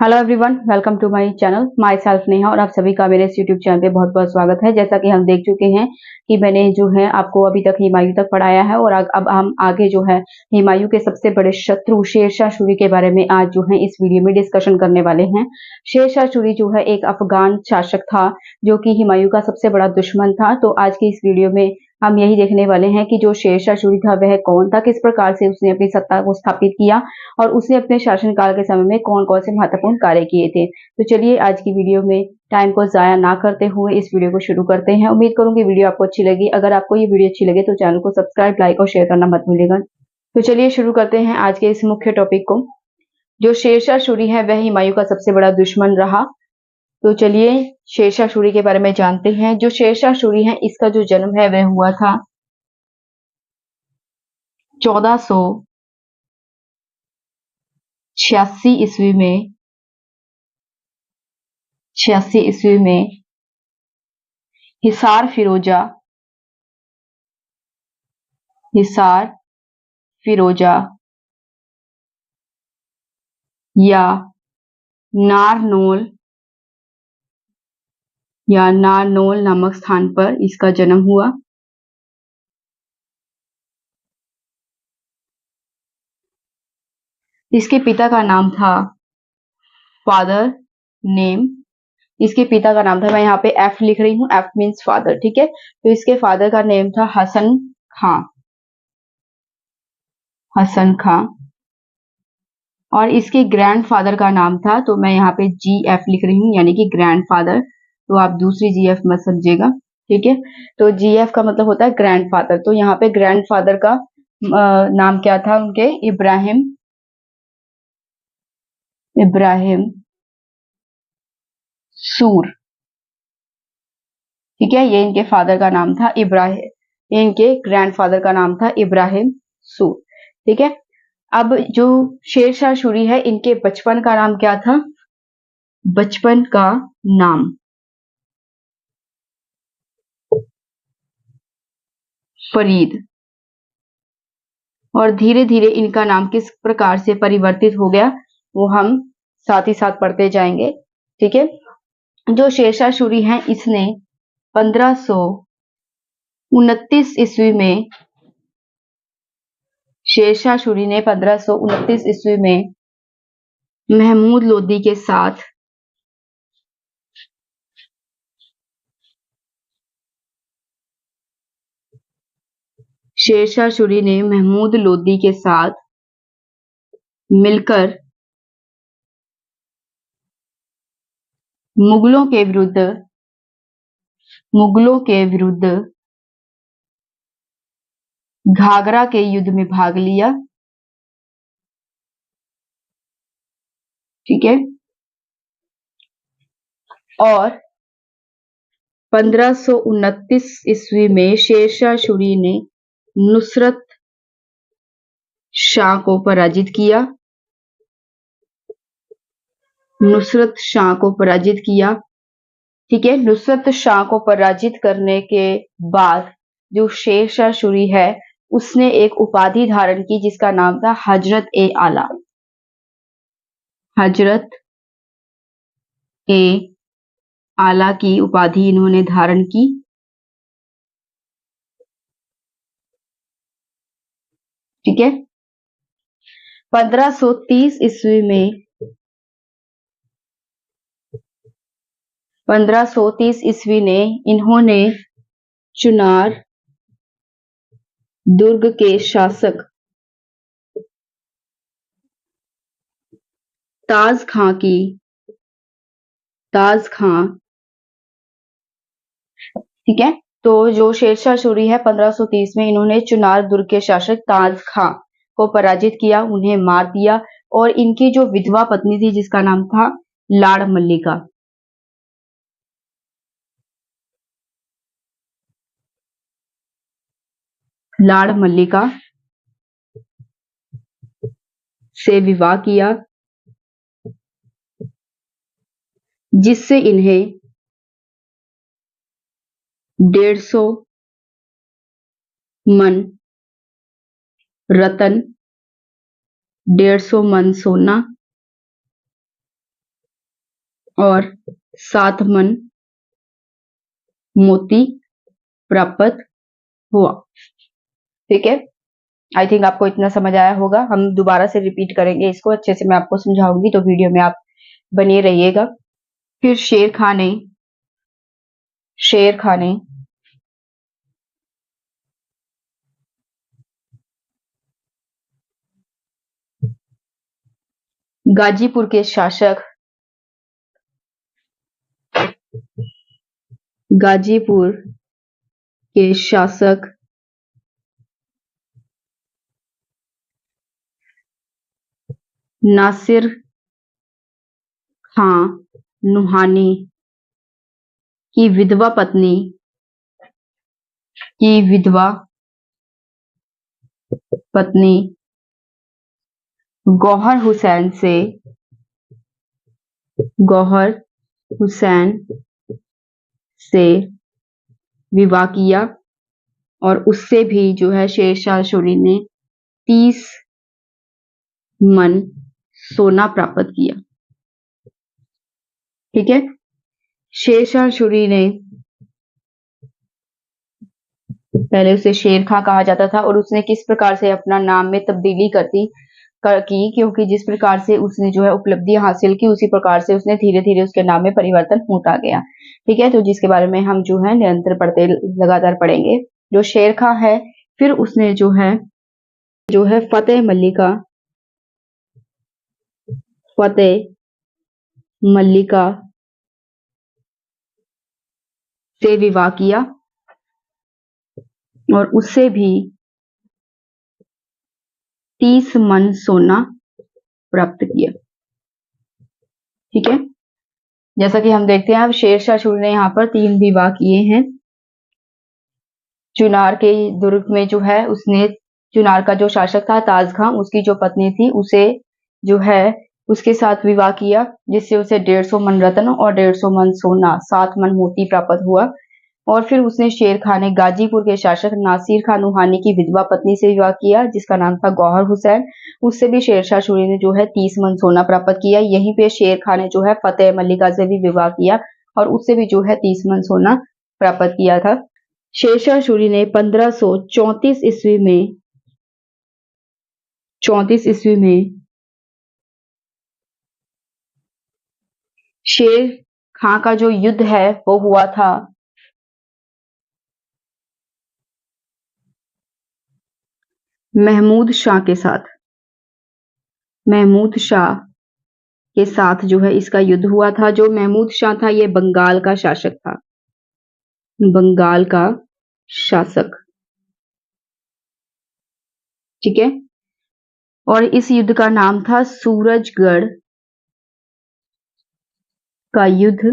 Hello everyone, welcome to my channel. Myself Neha और आप सभी का मेरे इस यूट्यूब चैनल पे बहुत बहुत स्वागत है। जैसा कि हम देख चुके हैं कि मैंने जो है आपको अभी तक हुमायूं तक पढ़ाया है और अब हम आगे जो है हुमायूं के सबसे बड़े शत्रु शेरशाह सूरी के बारे में आज जो है इस वीडियो में डिस्कशन करने वाले हैं। शेरशाह सूरी जो है एक अफगान शासक था जो कि हुमायूं का सबसे बड़ा दुश्मन था। तो आज की इस वीडियो में हम यही देखने वाले हैं कि जो शेरशाह सूरी था वह कौन था, किस प्रकार से उसने अपनी सत्ता को स्थापित किया और उसने अपने शासनकाल के समय में कौन-कौन से महत्वपूर्ण कार्य किए थे। तो चलिए आज की वीडियो में टाइम को ज़ाया ना करते हुए इस वीडियो को शुरू करते हैं। उम्मीद करूँगी वीडियो आपको अच्छी लगी। अगर आपको ये वीडियो अच्छी लगे तो चैनल को सब्सक्राइब, लाइक और शेयर करना मत भूलिएगा। तो चलिए शुरू करते हैं आज के इस मुख्य टॉपिक को। जो शेरशाह सूरी है वह हुमायूं का सबसे बड़ा दुश्मन रहा। तो चलिए शेरशाह सूरी के बारे में जानते हैं। जो शेरशाह सूरी है इसका जो जन्म है वह हुआ था 1486 ईस्वी में 86 ईस्वी में हिसार फिरोजा या नारनौल नामक स्थान पर इसका जन्म हुआ। इसके पिता का नाम था फादर नेम इसके पिता का नाम था, मैं यहाँ पे एफ लिख रही हूँ, एफ मीन्स फादर, ठीक है। तो इसके फादर का नेम था हसन खां और इसके ग्रैंडफादर का नाम था, तो मैं यहाँ पे जी एफ लिख रही हूँ यानी कि ग्रैंडफादर। तो आप दूसरी जी एफ मत समझिएगा, ठीक है। तो जी एफ का मतलब होता है ग्रैंडफादर। तो यहाँ पे ग्रैंडफादर का नाम क्या था उनके? इब्राहिम सूर, ठीक है। ये इनके फादर का नाम था इब्राहिम, इनके ग्रैंडफादर का नाम था इब्राहिम सूर, ठीक है। अब जो शेरशाह सूरी है इनके बचपन का नाम क्या था? बचपन का नाम फरीद। और धीरे धीरे इनका नाम किस प्रकार से परिवर्तित हो गया वो हम साथ ही साथ पढ़ते जाएंगे, ठीक है। जो शेरशाह सूरी है इसने 1529 ईस्वी में शेरशाह सूरी ने 1529 ईस्वी में महमूद लोदी के साथ शेरशाह सूरी ने महमूद लोदी के साथ मिलकर मुगलों के विरुद्ध घाघरा के युद्ध में भाग लिया, ठीक है। और 1529 ईस्वी में शेरशाह सूरी ने नुसरत शाह को पराजित किया। ठीक है। नुसरत शाह को पराजित करने के बाद जो शेरशाह सूरी है उसने एक उपाधि धारण की जिसका नाम था हजरत ए आला। हजरत ए आला की उपाधि इन्होंने धारण की, ठीक है। 1530 ईस्वी में 1530 ईस्वी ने इन्होंने चुनार दुर्ग के शासक ताज खां, ठीक है। तो जो शेरशाह सूरी है 1530 में इन्होंने चुनार दुर्ग के शासक ताज खां को पराजित किया, उन्हें मार दिया। और इनकी जो विधवा पत्नी थी जिसका नाम था लाड़ मल्लिका से विवाह किया जिससे इन्हें 150 मन रतन, 150 मन सोना और 7 मन मोती प्राप्त हुआ। ठीक है, आई थिंक आपको इतना समझ आया होगा। हम दोबारा से रिपीट करेंगे इसको, अच्छे से मैं आपको समझाऊंगी, तो वीडियो में आप बने रहिएगा। फिर शेर खान ने गाजीपुर के शासक नासिर खां नुहानी की विधवा पत्नी गौहर हुसैन से विवाह किया और उससे भी जो है शेरशाह सूरी ने 30 मन सोना प्राप्त किया। ठीक है, शेरशाह सूरी ने, पहले उसे शेर खां कहा जाता था, और उसने किस प्रकार से अपना नाम में तब्दीली की, क्योंकि जिस प्रकार से उसने जो है उपलब्धियां हासिल की, उसी प्रकार से उसने धीरे धीरे उसके नाम में परिवर्तन होता गया। ठीक है, तो जिसके बारे में हम जो है निरंतर लगातार पढ़ेंगे। जो शेर खां है, फिर उसने जो है फतेह मल्लिका से विवाह किया और उससे भी 30 मन सोना प्राप्त किया। ठीक है, जैसा कि हम देखते हैं अब शेरशाह सूरी ने यहाँ पर 3 विवाह किए हैं। चुनार के दुर्ग में जो है उसने, चुनार का जो शासक था ताज खां, उसकी जो पत्नी थी उसे जो है उसके साथ विवाह किया, जिससे उसे 150 मन रत्न और 150 मन सोना, 7 मन मोती प्राप्त हुआ। और फिर उसने शेर खां ने गाजीपुर के शासक नासिर खां नुहानी की विधवा पत्नी से विवाह किया, जिसका नाम था गौहर हुसैन। उससे भी शेरशाह सूरी ने जो है 30 मन सोना प्राप्त किया। यहीं पे शेर खां ने जो है फतेह मल्लिका से भी विवाह किया और उससे भी जो है 30 मन सोना प्राप्त किया था। शेरशाह सूरी ने 1534 ईस्वी में शेर खां का जो युद्ध है वो हुआ था महमूद शाह के साथ जो है इसका युद्ध हुआ था। जो महमूद शाह था ये बंगाल का शासक। ठीक है, और इस युद्ध का नाम था सूरजगढ़ का युद्ध।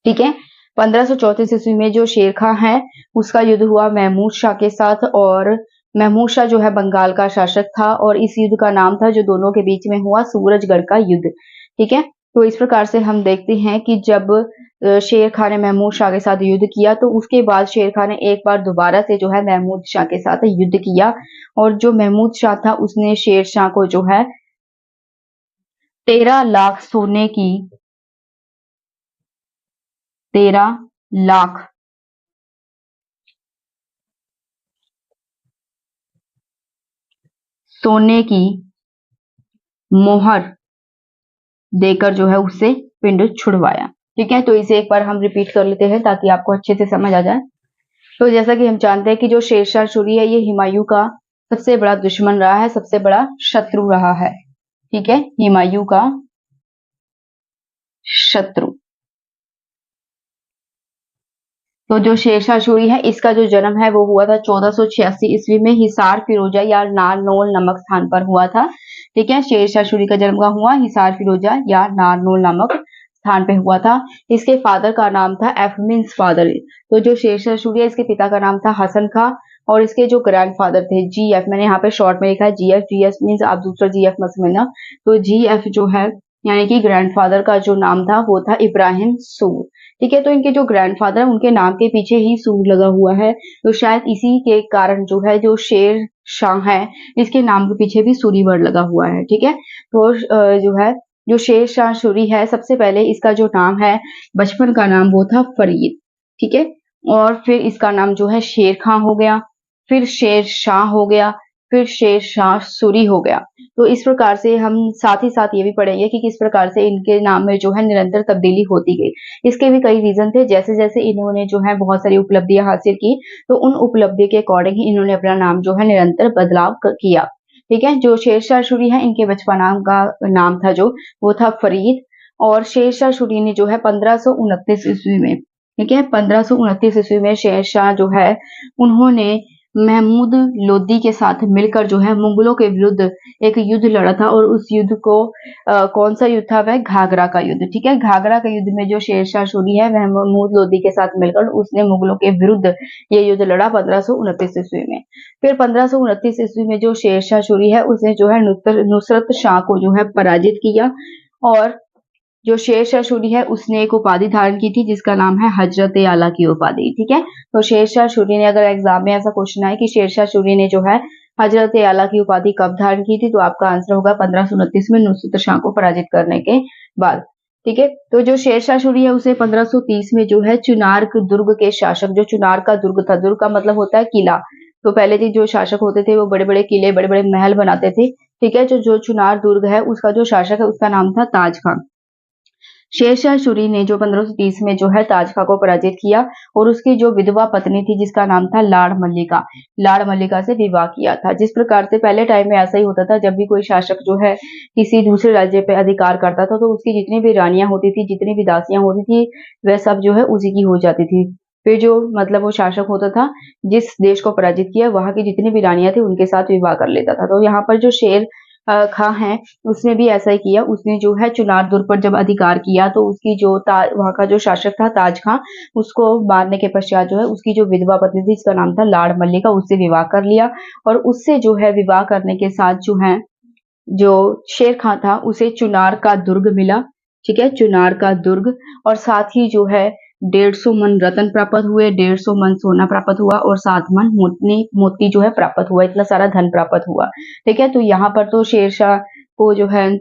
ठीक है, 1534 ईस्वी में जो शेर खां है उसका युद्ध हुआ महमूद शाह के साथ, और महमूद शाह जो है बंगाल का शासक था, और इस युद्ध का नाम था जो दोनों के बीच में हुआ सूरजगढ़ का युद्ध। ठीक है, तो इस प्रकार से हम देखते हैं कि जब शेर खां ने महमूद शाह के साथ युद्ध किया, तो उसके बाद शेर खां ने एक बार दोबारा से जो है महमूद शाह के साथ युद्ध किया, और जो महमूद शाह था उसने शेर शाह को जो है 13 लाख सोने की मोहर देकर जो है उससे पिंड छुड़वाया। ठीक है, तो इसे एक बार हम रिपीट कर लेते हैं ताकि आपको अच्छे से समझ आ जाए। तो जैसा कि हम जानते हैं कि जो शेरशाह सूरी है ये हुमायूं का सबसे बड़ा दुश्मन रहा है, सबसे बड़ा शत्रु रहा है। ठीक है, हुमायूं का शत्रु। तो जो शेरशाह सूरी है इसका जो जन्म है वो हुआ था 1486 ईस्वी में हिसार फिरोजा या नारनौल नामक स्थान पर हुआ था। ठीक है, शेरशाह सूरी का जन्म कहाँ हुआ? हिसार फिरोजा या नारनौल नामक स्थान पे हुआ था। इसके फादर का नाम था एफ मीन्स फादर। तो जो शेरशाह सूरी है इसके पिता का नाम था हसन खां, और इसके जो ग्रैंडफादर थे जी एफ, मैंने यहाँ पे शॉर्ट में लिखा है जी एफ मीन्स आप दूसरा जी एफ मत समझना। तो जी एफ जो है यानी कि ग्रैंडफादर का जो नाम था वो था इब्राहिम सूर। ठीक है, तो इनके जो ग्रैंडफादर है उनके नाम के पीछे ही सूर लगा हुआ है, तो शायद इसी के कारण जो है जो शेर शाह है इसके नाम के पीछे भी सूरी वर्ड लगा हुआ है। ठीक है, तो जो है जो शेर शाह सूरी है, सबसे पहले इसका जो नाम है बचपन का नाम वो था फरीद। ठीक है, और फिर इसका नाम जो है शेर खां हो गया, फिर शेर शाह हो गया, फिर शेर शाह सूरी हो गया। तो इस प्रकार से हम साथ ही साथ ये भी पढ़ेंगे कि किस प्रकार से इनके नाम में जो है निरंतर तब्दीली होती गई। इसके भी कई रीजन थे, जैसे जैसे इन्होंने जो है बहुत सारी उपलब्धियां हासिल की, तो उन उपलब्धि के अकॉर्डिंग ही इन्होंने अपना नाम जो है निरंतर बदलाव किया। ठीक है, जो शेरशाह सूरी है इनके बचपन नाम का नाम था जो वो था फरीद, और शेरशाह सूरी ने जो है 1529 ईस्वी में, ठीक है, 1529 ईस्वी में शेरशाह जो है उन्होंने महमूद लोदी के साथ मिलकर जो है मुगलों के विरुद्ध एक युद्ध लड़ा था, और उस युद्ध को कौन सा युद्ध था, वह घाघरा का युद्ध। ठीक है, घाघरा के युद्ध में जो शेरशाह सूरी है वह महमूद लोदी के साथ मिलकर उसने मुगलों के विरुद्ध ये युद्ध लड़ा 1529 ईस्वी में। फिर 1529 ईस्वी में जो शेरशाह सूरी है उसने जो है नुसरत शाह को जो है पराजित किया, और जो शेरशाह सूरी है उसने एक उपाधि धारण की थी जिसका नाम है हजरत आला की उपाधि। ठीक है, तो शेरशाह सूरी ने, अगर एग्जाम में ऐसा क्वेश्चन आए कि शेरशाह सूरी ने जो है हजरत आला की उपाधि कब धारण की थी, तो आपका आंसर होगा 1529 में नुसरत शाह को पराजित करने के बाद। ठीक है, तो जो शेरशाह सूरी है उसे 1530 में जो है चुनार दुर्ग के शासक, जो चुनार का दुर्ग था, दुर्ग का मतलब होता है किला, तो पहले जो शासक होते थे वो बड़े बड़े किले, बड़े बड़े महल बनाते थे। ठीक है, जो चुनार दुर्ग है उसका जो शासक है उसका नाम था ताज खान। शेरशाह सूरी ने जो 1530 में जो है ताज खां को पराजित किया, और उसकी जो विधवा पत्नी थी जिसका नाम था लाड़ मल्लिका से विवाह किया था। जिस प्रकार से पहले टाइम में ऐसा ही होता था, जब भी कोई शासक जो है किसी दूसरे राज्य पे अधिकार करता था तो उसकी जितनी भी रानियां होती थी, जितनी भी दासियां होती थी, वह सब जो है उसी की हो जाती थी। फिर जो मतलब वो शासक होता था, जिस देश को पराजित किया वहां की जितनी भी रानियां थी उनके साथ विवाह कर लेता था। तो यहाँ पर जो शेर खां है उसने भी ऐसा ही किया। उसने जो है चुनार दुर्ग पर जब अधिकार किया तो उसकी जो वहां का जो शासक था ताज खां, उसको मारने के पश्चात जो है उसकी जो विधवा पत्नी थी जिसका नाम था लाड़ मल्लिका, उससे विवाह कर लिया, और उससे जो है विवाह करने के साथ जो है जो शेर खां था उसे चुनार का दुर्ग मिला। ठीक है, चुनार का दुर्ग, और साथ ही जो है 150 मन रत्न प्राप्त हुए, 150 मन सोना प्राप्त हुआ, और 7 मन मोती जो है प्राप्त हुआ, इतना सारा धन प्राप्त हुआ। ठीक है, तो यहाँ पर तो शेरशाह को जो है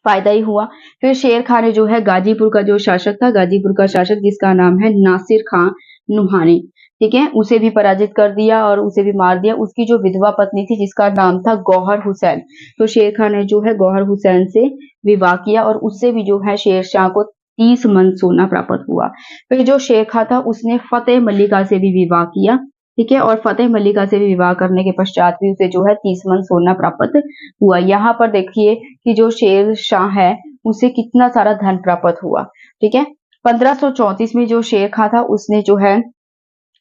फायदा ही हुआ। फिर शेर खां ने जो है गाजीपुर का जो शासक था, गाजीपुर का शासक जिसका नाम है नासिर खां नुहानी, ठीक है, उसे भी पराजित कर दिया और उसे भी मार दिया। उसकी जो विधवा पत्नी थी जिसका नाम था गौहर हुसैन, तो शेर खां ने जो है गौहर हुसैन से विवाह किया, और उससे भी जो है शेर शाह को 30 मन सोना प्राप्त हुआ। फिर जो शेर खां था उसने फतेह मल्लिका से भी विवाह किया। ठीक है, और फतेह मल्लिका से भी विवाह करने के पश्चात भी उसे जो है 30 मन सोना प्राप्त हुआ। यहाँ पर देखिए कि जो शेर शाह है उसे कितना सारा धन प्राप्त हुआ। ठीक है, 1534 में जो शेर खां था उसने जो है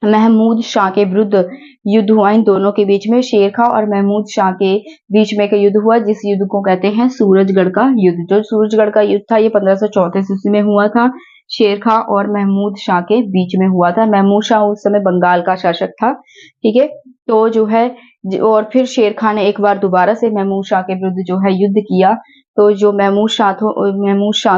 महमूद शाह के विरुद्ध युद्ध हुआ। इन दोनों के बीच में, शेर खां और महमूद शाह के बीच में एक युद्ध हुआ, जिस युद्ध को कहते हैं सूरजगढ़ का युद्ध। जो सूरजगढ़ का युद्ध था ये 1534 ईस्वी में हुआ था, शेर खां और महमूद शाह के बीच में हुआ था। महमूद शाह उस समय बंगाल का शासक था। ठीक है, तो जो है और फिर शेर खां ने एक बार दोबारा से महमूद शाह के विरुद्ध जो है युद्ध किया। तो जो महमूद शाह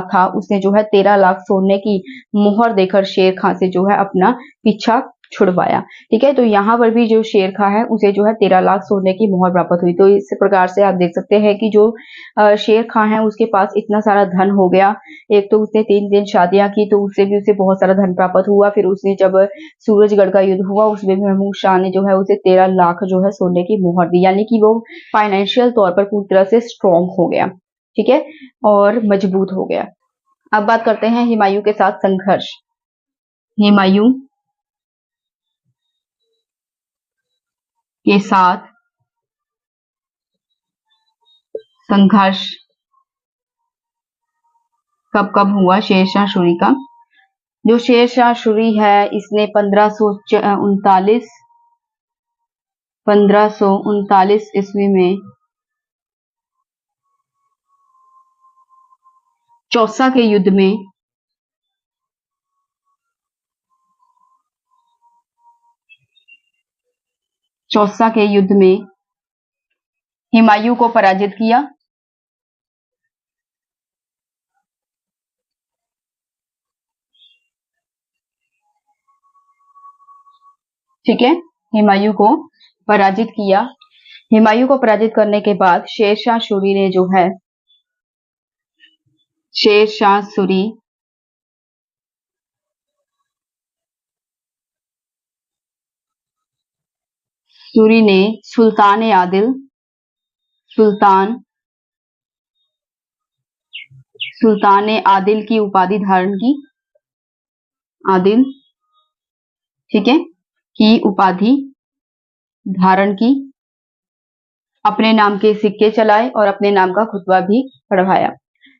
था उसने जो है 13 लाख सोने की मुहर देकर शेर खां से जो है अपना पीछा छुड़वाया। ठीक है, तो यहाँ पर भी जो शेर खां है उसे जो है 13 लाख सोने की मुहर प्राप्त हुई। तो इस प्रकार से आप देख सकते हैं कि जो शेर खां है उसके पास इतना सारा धन हो गया। एक तो उसने 3 शादियां की तो उससे भी उसे बहुत सारा धन प्राप्त हुआ। फिर उसने जब सूरजगढ़ का युद्ध हुआ उसमें भी महमूद शाह ने जो है उसे 13 लाख जो है सोने की मुहर दी, यानी कि वो फाइनेंशियल तौर पर पूरी तरह से स्ट्रॉन्ग हो गया। ठीक है, और मजबूत हो गया। अब बात करते हैं हुमायूं के साथ संघर्ष। हुमायूं के साथ संघर्ष कब कब हुआ शेरशाह सूरी का? जो शेरशाह सूरी है इसने 1539 ईस्वी में चौसा के युद्ध में हुमायूं को पराजित किया। ठीक है, हुमायूं को पराजित किया। हुमायूं को पराजित करने के बाद शेरशाह सूरी ने जो है, शेरशाह सूरी ने सुल्तान आदिल की उपाधि धारण की। आदिल, ठीक है, की उपाधि धारण की। अपने नाम के सिक्के चलाए और अपने नाम का खुतबा भी पढ़वाया।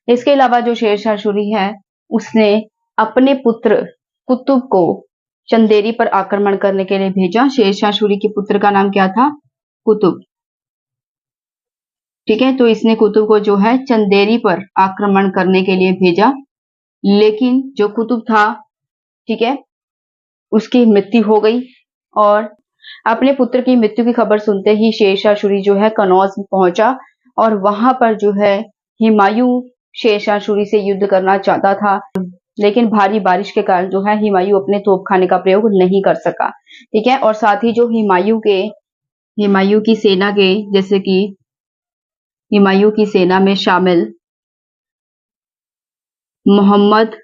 इसके अलावा जो शेरशाह सूरी है, उसने अपने पुत्र कुतुब को चंदेरी पर आक्रमण करने के लिए भेजा। शेरशाह सूरी के पुत्र का नाम क्या था? कुतुब। ठीक है, तो इसने कुतुब को जो है चंदेरी पर आक्रमण करने के लिए भेजा, लेकिन जो कुतुब था, ठीक है, उसकी मृत्यु हो गई। और अपने पुत्र की मृत्यु की खबर सुनते ही शेरशाह सूरी जो है कनौज पहुंचा और वहां पर जो है हुमायूं शेरशाह सूरी से युद्ध करना चाहता था, लेकिन भारी बारिश के कारण जो है हुमायूं अपने तोपखाने का प्रयोग नहीं कर सका। ठीक है, और साथ ही जो हुमायूं की सेना के, जैसे कि हुमायूं की सेना में शामिल मोहम्मद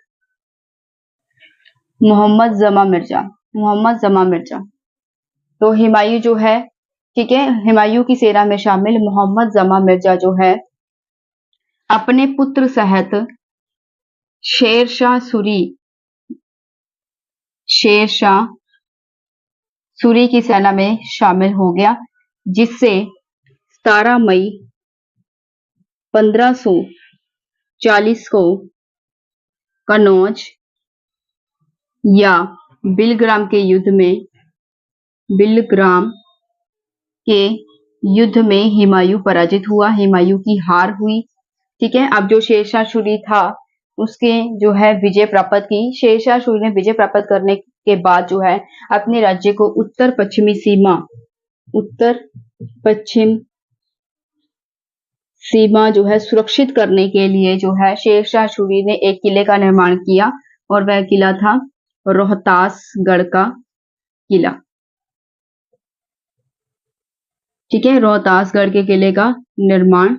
जमा मिर्जा, तो हुमायूं जो है, ठीक है, हुमायूं की सेना में शामिल मोहम्मद जमा मिर्जा जो है अपने पुत्र सहित शेरशाह सूरी की सेना में शामिल हो गया, जिससे 17 मई 1540 को कनौज या बिलग्राम के युद्ध में हुमायूं पराजित हुआ, हुमायूं की हार हुई। ठीक है, अब जो शेरशाह सूरी था उसके जो है विजय प्राप्त की। शेरशाह सूरी ने विजय प्राप्त करने के बाद जो है अपने राज्य को उत्तर पश्चिम सीमा जो है सुरक्षित करने के लिए जो है शेरशाह सूरी ने एक किले का निर्माण किया, और वह किला था रोहतासगढ़ का किला। ठीक है, रोहतासगढ़ के किले का निर्माण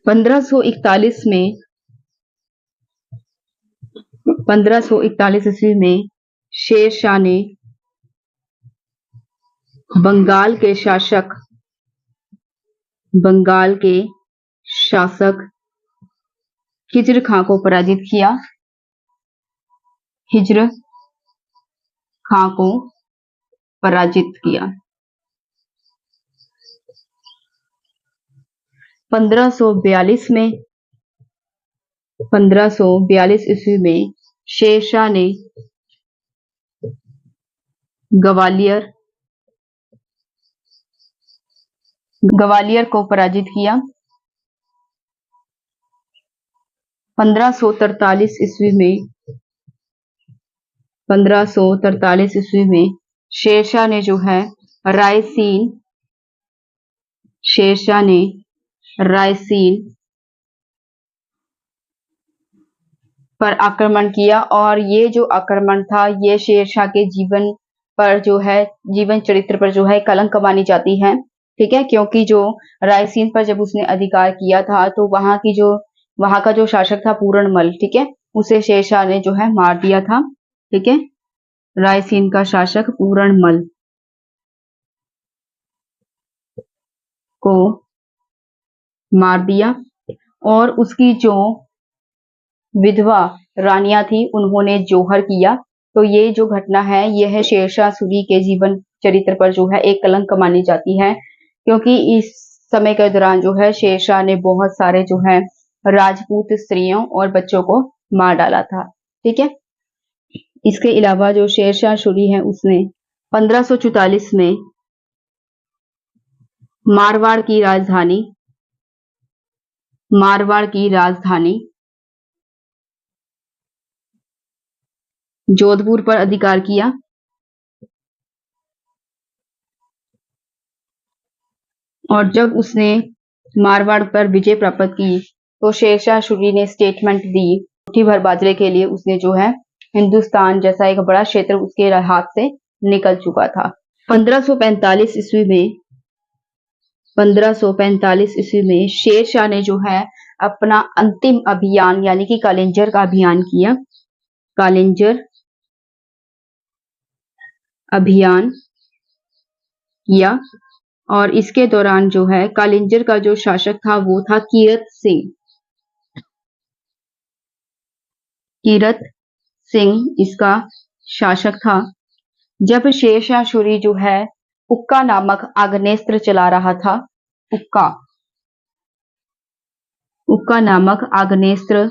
1541 ईस्वी में शेरशाह ने बंगाल के शासक हिज्र खां को पराजित किया। 1542 ईस्वी में शेरशाह ने ग्वालियर को पराजित किया। 1543 ईस्वी में शेरशाह ने जो है रायसीन पर आक्रमण किया, और ये जो आक्रमण था ये शेरशाह के जीवन चरित्र पर जो है कलंक मानी जाती है। ठीक है, क्योंकि जो रायसीन पर जब उसने अधिकार किया था तो वहां का जो शासक था पूरनमल, ठीक है, उसे शेरशाह ने जो है मार दिया था। ठीक है, रायसीन का शासक पूरनमल को मार दिया, और उसकी जो विधवा रानियां थी उन्होंने जौहर किया। तो ये जो घटना है यह शेरशाह सूरी के जीवन चरित्र पर जो है एक कलंक मानी जाती है, क्योंकि इस समय के दौरान जो है शेरशाह ने बहुत सारे जो है राजपूत स्त्रियों और बच्चों को मार डाला था। ठीक है, इसके अलावा जो शेरशाह सूरी है उसने 1544 में मारवाड़ की राजधानी जोधपुर पर अधिकार किया, और जब उसने मारवाड़ पर विजय प्राप्त की तो शेरशाह सूरी ने स्टेटमेंट दी। मुट्ठी भर बाजरे के लिए उसने जो है हिंदुस्तान जैसा एक बड़ा क्षेत्र उसके हाथ से निकल चुका था। 1545 ईस्वी में 1545 ईस्वी में शेर शाह ने जो है अपना अंतिम अभियान यानी कि कालिंजर का अभियान किया। कालिंजर अभियान किया और इसके दौरान जो है कालिंजर का जो शासक था वो था कीरत सिंह। कीरत सिंह इसका शासक था। जब शेरशाह सूरी जो है उक्का नामक आग्नेस्त्र चला रहा था, उक्का नामक आग्नेस्त्र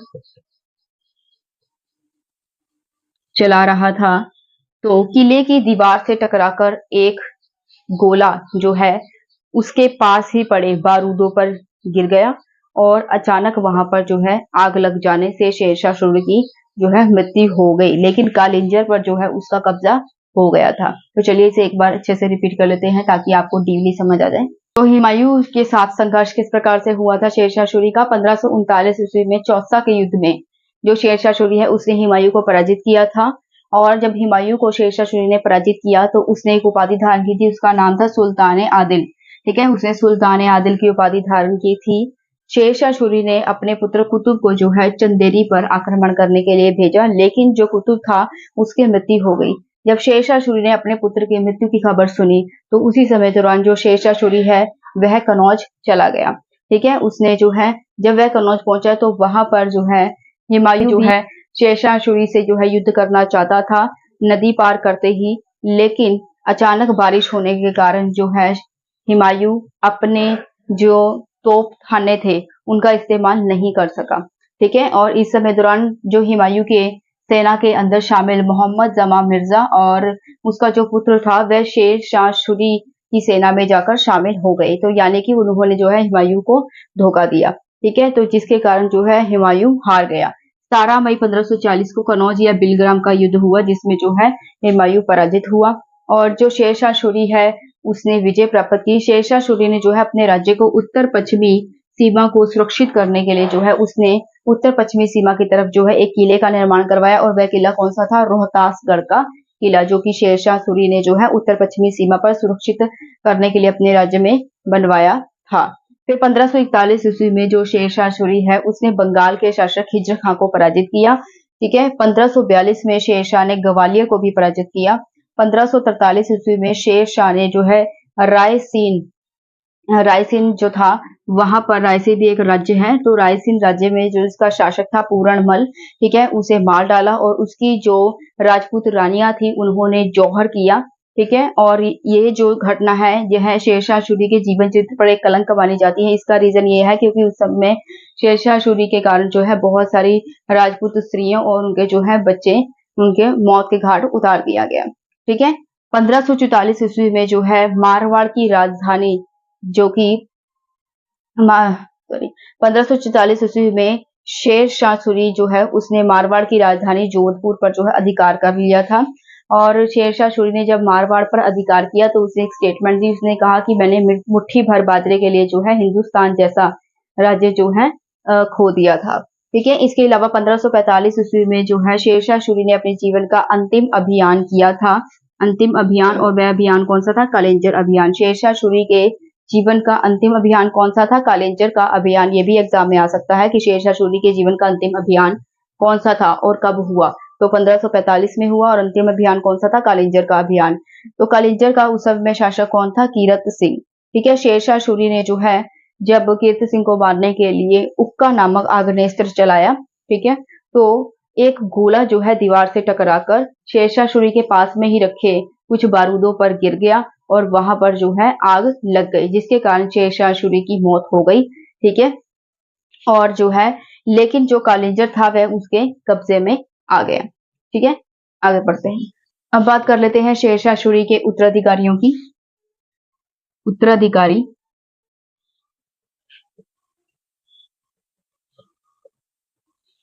चला रहा था, तो किले की दीवार से टकराकर एक गोला जो है उसके पास ही पड़े बारूदों पर गिर गया और अचानक वहां पर जो है आग लग जाने से शेरशाह सूरी की जो है मृत्यु हो गई, लेकिन कालिंजर पर जो है उसका कब्जा हो गया था। तो चलिए इसे एक बार अच्छे से रिपीट कर लेते हैं ताकि आपको डीपली समझ आ जाए। तो हुमायूं के साथ संघर्ष किस प्रकार से हुआ था शेरशाह सूरी का? 1539 ईस्वी में चौसा के युद्ध में जो शेरशाह सूरी है उसने हुमायूं को पराजित किया था। और जब हुमायूं को शेरशाह सूरी ने पराजित किया तो उसने एक उपाधि धारण की थी, उसका नाम था सुल्तान आदिल। ठीक है, उसने सुल्तान आदिल की उपाधि धारण की थी। शेरशाह सूरी ने अपने पुत्र कुतुब को जो है चंदेरी पर आक्रमण करने के लिए भेजा, लेकिन जो कुतुब था उसकी मृत्यु हो गई। जब शेरशाह सूरी ने अपने पुत्र की मृत्यु की खबर सुनी तो उसी समय दौरान जो शेरशाह सूरी है वह कनौज चला गया। ठीक है, उसने जो है जब वह कनौज पहुंचा तो वहां पर जो है हुमायूं जो है शेरशाह सूरी से जो है युद्ध करना चाहता था नदी पार करते ही, लेकिन अचानक बारिश होने के कारण जो है हुमायूं अपने जो तोप खाने थे उनका इस्तेमाल नहीं कर सका। ठीक है, और इस समय दौरान जो हुमायूं के सेना के अंदर शामिल मोहम्मद जमा मिर्जा और उसका जो पुत्र था वह शेर शाह सूरी की सेना में जाकर शामिल हो गए। तो यानी कि उन्होंने जो है हुमायूं को धोखा दिया। ठीक है, तो जिसके कारण जो है हुमायूं हार गया। 17 मई 1540 को कनौज या बिलग्राम का युद्ध हुआ जिसमें जो है हुमायूं पराजित हुआ और जो शेरशाह सूरी है उसने विजय प्राप्त की। शेरशाह सूरी ने जो है अपने राज्य को उत्तर पश्चिमी सीमा को सुरक्षित करने के लिए जो है उसने उत्तर पश्चिमी सीमा की तरफ जो है एक किले का निर्माण करवाया और वह किला कौन सा था? रोहतासगढ़ का किला, जो कि शेरशाह सूरी ने जो है उत्तर पश्चिमी सीमा पर सुरक्षित करने के लिए अपने राज्य में बनवाया था। फिर 1541 ईस्वी में जो शेरशाह सूरी है उसने बंगाल के शासक हिज्र खां को पराजित किया। ठीक है, 1542 में शेरशाह ने ग्वालियर को भी पराजित किया। 1543 ईस्वी में शेरशाह ने जो है रायसीन जो था वहां पर, रायसीन भी एक राज्य है, तो रायसीन राज्य में जो इसका शासक था पूरणमल, ठीक है, उसे मार डाला और उसकी जो राजपूत रानियां थी उन्होंने जौहर किया। ठीक है, और ये जो घटना है यह शेरशाह सूरी के जीवन चित्र पर एक कलंक मानी जाती है। इसका रीजन ये है क्योंकि उस समय शेरशाह सूरी के कारण जो है बहुत सारी राजपूत स्त्रियों और उनके जो है बच्चे उनके मौत के घाट उतार दिया गया। ठीक है, 1544 ईस्वी में जो है मारवाड़ की राजधानी जो कि 1544 ईस्वी में शेर शाह सूरी जो है उसने मारवाड़ की राजधानी जोधपुर पर जो है अधिकार कर लिया था। और शेर शाह सूरी ने जब मारवाड़ पर अधिकार किया तो उसने एक स्टेटमेंट दी, उसने कहा कि मैंने मुट्ठी भर बाजरे के लिए जो है हिंदुस्तान जैसा राज्य जो है खो दिया था। ठीक है, इसके अलावा 1545 ईस्वी में जो है शेरशाह सूरी ने अपने जीवन का अंतिम अभियान किया था। अंतिम अभियान, और वह अभियान कौन सा था? कालिंजर अभियान। शेरशाह सूरी के जीवन का अंतिम अभियान कौन सा था? कालिंजर का अभियान। ये भी एग्जाम में आ सकता है कि शेरशाह सूरी के जीवन का अंतिम अभियान कौन सा था और कब हुआ? तो 1545 में हुआ और अंतिम अभियान कौन सा था? कालिंजर का अभियान। तो कालिंजर का उस समय शासक कौन था? कीरत सिंह। ठीक है, शेरशाह सूरी ने जो है जब कीरत सिंह को मारने के लिए उक्का नामक आग्नेस्त्र चलाया, ठीक है, तो एक गोला जो है दीवार से टकराकर शेरशाह सूरी के पास में ही रखे कुछ बारूदों पर गिर गया और वहां पर जो है आग लग गई, जिसके कारण शेरशाह सूरी की मौत हो गई। ठीक है, और जो है लेकिन जो कालिंजर था वह उसके कब्जे में आ गया। ठीक है, आगे बढ़ते हैं। अब बात कर लेते हैं शेरशाह सूरी के उत्तराधिकारियों की। उत्तराधिकारी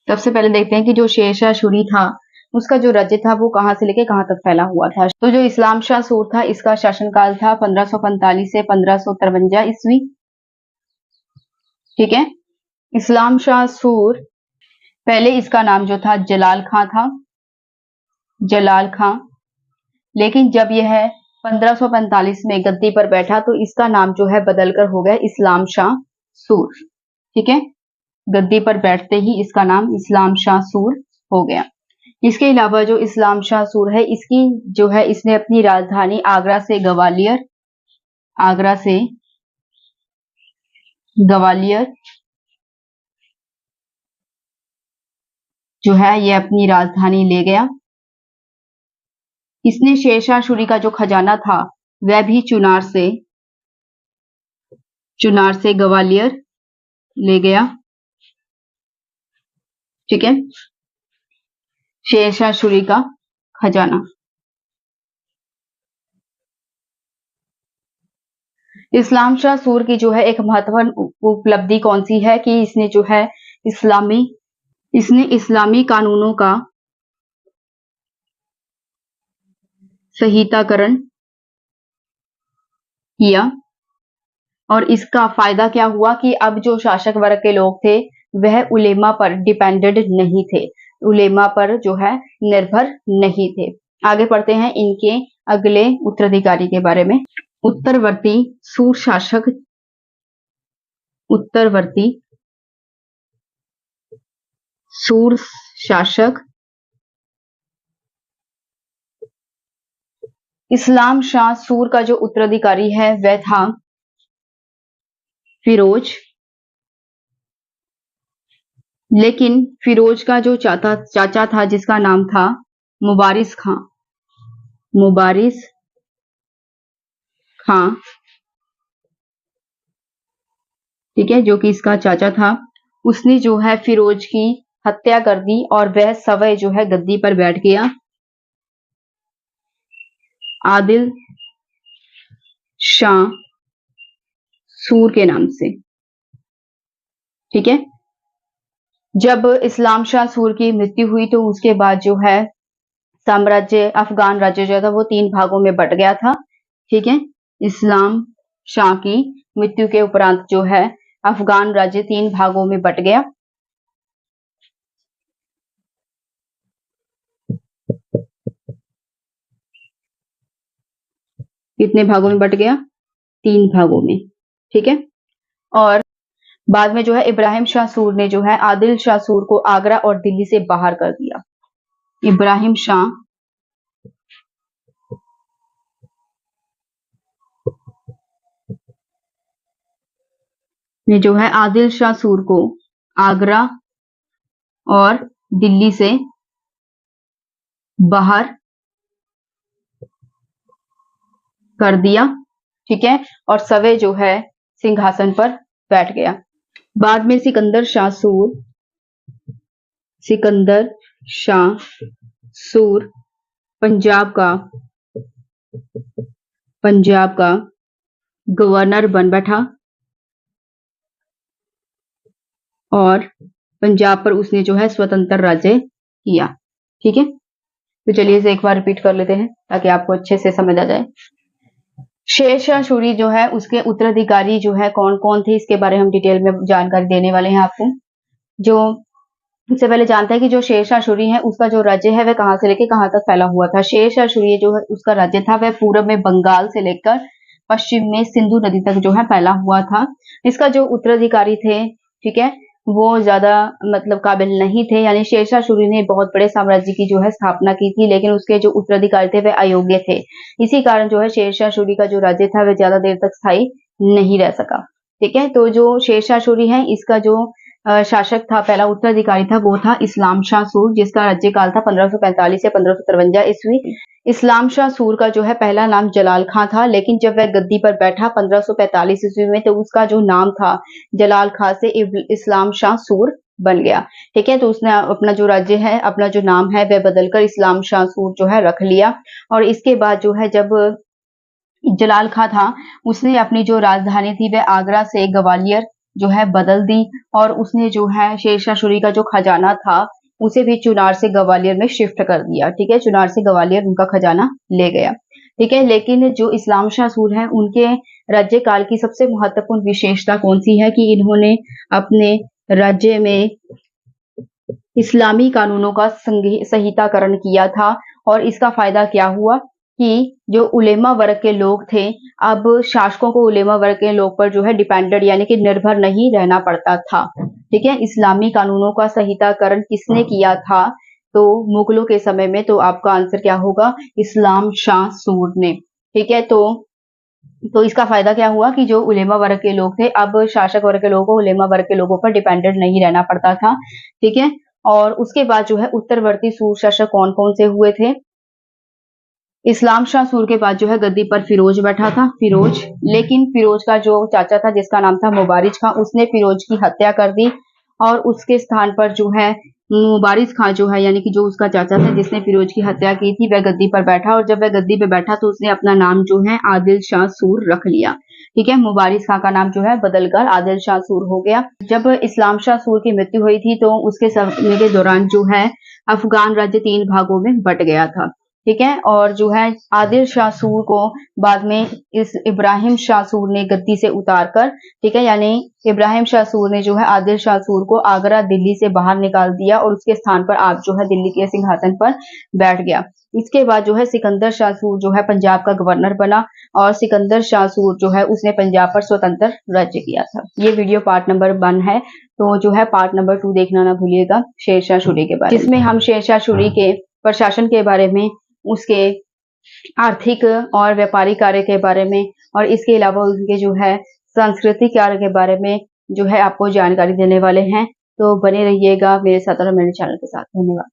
सबसे पहले देखते हैं कि जो शेरशाह सूरी था उसका जो राज्य था वो कहां से लेके कहां तक फैला हुआ था। तो जो इस्लाम शाह सूर था इसका शासनकाल था 1545 से 1553 ईस्वी। ठीक है, इस्लाम शाह सूर, पहले इसका नाम जो था जलाल खां था, जलाल खां, लेकिन जब यह 1545 में गद्दी पर बैठा, तो इसका नाम जो है बदलकर हो गया इस्लाम शाह सूर। ठीक है, गद्दी पर बैठते ही इसका नाम इस्लाम शाह सूर हो गया। इसके अलावा जो इस्लाम शाह सूर है, इसकी जो है इसने अपनी राजधानी आगरा से ग्वालियर जो है ये अपनी राजधानी ले गया। इसने शेरशाह सूरी का जो खजाना था वह भी चुनार से ग्वालियर ले गया। ठीक है, शेरशाह सूरी का खजाना। इस्लाम शाह सूर की जो है एक महत्वपूर्ण उपलब्धि कौन सी है कि इसने जो है इस्लामी कानूनों का संहिताकरण किया। और इसका फायदा क्या हुआ कि अब जो शासक वर्ग के लोग थे वह उलेमा पर डिपेंडेंट नहीं थे, उलेमा पर जो है निर्भर नहीं थे। आगे पढ़ते हैं इनके अगले उत्तराधिकारी के बारे में। उत्तरवर्ती सूर शासक इस्लाम शाह सूर का जो उत्तराधिकारी है वह था फिरोज। लेकिन फिरोज का जो चाचा था जिसका नाम था मुबारिस खां, ठीक है, जो कि इसका चाचा था, उसने जो है फिरोज की हत्या कर दी और वह सवय जो है गद्दी पर बैठ गया आदिल शाह सूर के नाम से। ठीक है, जब इस्लाम शाह सूर की मृत्यु हुई तो उसके बाद जो है अफगान राज्य जो था वो 3 भागों में बट गया था। ठीक है, इस्लाम शाह की मृत्यु के उपरांत जो है अफगान राज्य 3 भागों में बट गया। कितने भागों में बट गया? 3 भागों में। ठीक है, और बाद में जो है इब्राहिम शाह सूर ने जो है आदिल शाह सूर को आगरा और दिल्ली से बाहर कर दिया। इब्राहिम शाह ने जो है आदिल शाह सूर को आगरा और दिल्ली से बाहर कर दिया। ठीक है, और सवे जो है सिंहासन पर बैठ गया। बाद में सिकंदर शाह सूर पंजाब का गवर्नर बन बैठा और पंजाब पर उसने जो है स्वतंत्र राज्य किया। ठीक है, तो चलिए इसे एक बार रिपीट कर लेते हैं ताकि आपको अच्छे से समझ आ जाए। शेरशाह सूरी जो है उसके उत्तराधिकारी जो है कौन कौन थे, इसके बारे में हम डिटेल में जानकारी देने वाले हैं आपको। जो सबसे पहले जानते हैं कि जो शेरशाह सूरी है उसका जो राज्य है वह कहां से लेकर कहां तक फैला हुआ था। शेरशाह सूरी जो है उसका राज्य था वह पूर्व में बंगाल से लेकर पश्चिम में सिंधु नदी तक जो है फैला हुआ था। इसका जो उत्तराधिकारी थे, ठीक है, वो ज्यादा मतलब काबिल नहीं थे, यानी शेरशाह सूरी ने बहुत बड़े साम्राज्य की जो है स्थापना की थी, लेकिन उसके जो उत्तराधिकारी थे वह अयोग्य थे। इसी कारण जो है शेरशाह सूरी का जो राज्य था वह ज्यादा देर तक स्थायी नहीं रह सका। ठीक है, तो जो शेरशाह सूरी है इसका जो शासक था, पहला उत्तराधिकारी था, वो था इस्लाम शाह सूर, जिसका राज्यकाल था 1545 से 1553 ईस्वी। इस्लाम शाह सूर का जो है पहला नाम जलाल खां था, लेकिन जब वह गद्दी पर बैठा 1545 ईस्वी में तो उसका जो नाम था जलाल खां से इस्लाम शाह सूर बन गया। ठीक है, तो उसने अपना जो राज्य है, अपना जो नाम है वह बदलकर इस्लाम शाह सूर जो है रख लिया। और इसके बाद जो है जब जलाल खां था उसने अपनी जो राजधानी थी वह आगरा से ग्वालियर जो है बदल दी, और उसने जो है शेरशाह सूरी का जो खजाना था उसे भी चुनार से ग्वालियर में शिफ्ट कर दिया। ठीक है, चुनार से ग्वालियर उनका खजाना ले गया। ठीक है, लेकिन जो इस्लाम शाह सूर है उनके राज्यकाल की सबसे महत्वपूर्ण विशेषता कौन सी है कि इन्होंने अपने राज्य में इस्लामी कानूनों का संहिताकरण किया था। और इसका फायदा क्या हुआ कि जो उलेमा वर्ग के लोग थे, अब शासकों को उलेमा वर्ग के लोग पर जो है डिपेंडेंट यानी कि निर्भर नहीं रहना पड़ता था। ठीक है, इस्लामी कानूनों का संहिताकरण किसने किया था? तो मुगलों के समय में। तो आपका आंसर क्या होगा? इस्लाम शाह सूर ने। ठीक है, तो इसका फायदा क्या हुआ कि जो उलेमा वर्ग के लोग थे, अब शासक वर्ग के लोगों को उलेमा वर्ग के लोगों पर डिपेंडेंट नहीं रहना पड़ता था। ठीक है, और उसके बाद जो है उत्तरवर्ती सूर शासक कौन कौन से हुए थे? इस्लाम शाह सूर के बाद जो है गद्दी पर फिरोज बैठा था, फिरोज। लेकिन फिरोज का जो चाचा था जिसका नाम था मुबारिज खां, उसने फिरोज की हत्या कर दी और उसके स्थान पर जो है मुबारिज खां जो है यानी कि जो उसका चाचा था जिसने फिरोज की हत्या की थी, वह गद्दी पर बैठा और जब वह गद्दी पे बैठा तो उसने अपना नाम जो है आदिल शाह सूर रख लिया। ठीक है, मुबारिज खां का नाम जो है बदलकर आदिल शाह सूर हो गया। जब इस्लाम शाह सूर की मृत्यु हुई थी तो उसके समय के दौरान जो है अफगान राज्य 3 भागों में बट गया था। ठीक है, और जो है आदिल शाह सूर को बाद में इस इब्राहिम शाह सूर ने गद्दी से उतारकर, ठीक है, यानी इब्राहिम शाह सूर ने जो है आदिल शाह सूर को आगरा दिल्ली से बाहर निकाल दिया और उसके स्थान पर आप जो है दिल्ली के सिंहासन पर बैठ गया। इसके बाद जो है सिकंदर शाह सूर जो है पंजाब का गवर्नर बना और सिकंदर शाह सूर जो है उसने पंजाब पर स्वतंत्र राज्य किया था। ये वीडियो पार्ट नंबर 1 है, तो जो है पार्ट नंबर 2 देखना ना भूलिएगा शेरशाह सूरी के बारे में, जिसमें हम शेरशाह सूरी के प्रशासन के बारे में, उसके आर्थिक और व्यापारिक कार्य के बारे में और इसके अलावा उनके जो है सांस्कृतिक कार्य के बारे में जो है आपको जानकारी देने वाले हैं। तो बने रहिएगा मेरे साथ और मेरे चैनल के साथ। धन्यवाद।